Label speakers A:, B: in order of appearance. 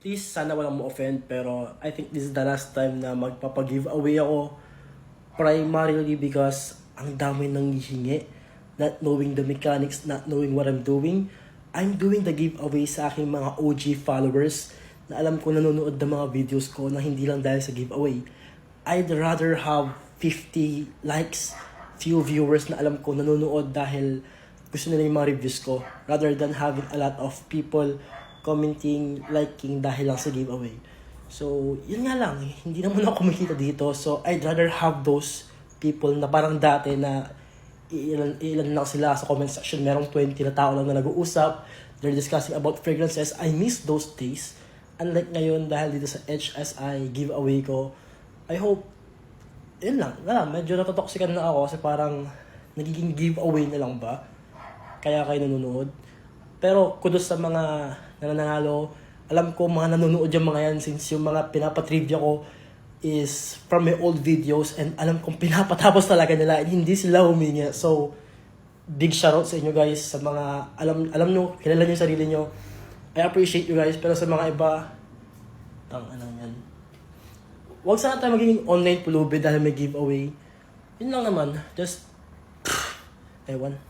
A: Please, sana walang mo-offend, pero I think this is the last time na magpapag-giveaway ako. Primarily because ang dami nang hihingi. Not knowing the mechanics, not knowing what I'm doing. I'm doing the giveaway sa aking mga OG followers na alam ko nanonood ng mga videos ko na hindi lang dahil sa giveaway. I'd rather have 50 likes, few viewers na alam ko nanonood dahil gusto nila yung mga reviews ko rather than having a lot of people commenting, liking dahil lang sa giveaway. So, yun nga lang, hindi naman ako kumikita dito. So, I'd rather have those people na parang dati na ilan lang sila sa comment section. Merong 20 na tao lang na nag-uusap. They're discussing about fragrances. I miss those days. Unlike ngayon, dahil dito sa HSI giveaway ko, I hope, yun lang, medyo natotoxican na ako kasi parang nagiging giveaway na lang ba? Kaya kayo nanonood. Pero kudos sa mga nananalo. Alam ko mga nanonood yung mga yan since yung mga pinapatrivia ko is from my old videos and alam kong pinapatapos talaga nila and hindi sila humingi. So, big shoutout sa inyo guys sa mga alam nyo, kilala nyo yung sarili nyo. I appreciate you guys, pero sa mga iba, yan. Huwag sana tayo magiging online pulubi dahil may giveaway. Yun lang naman, just ewan.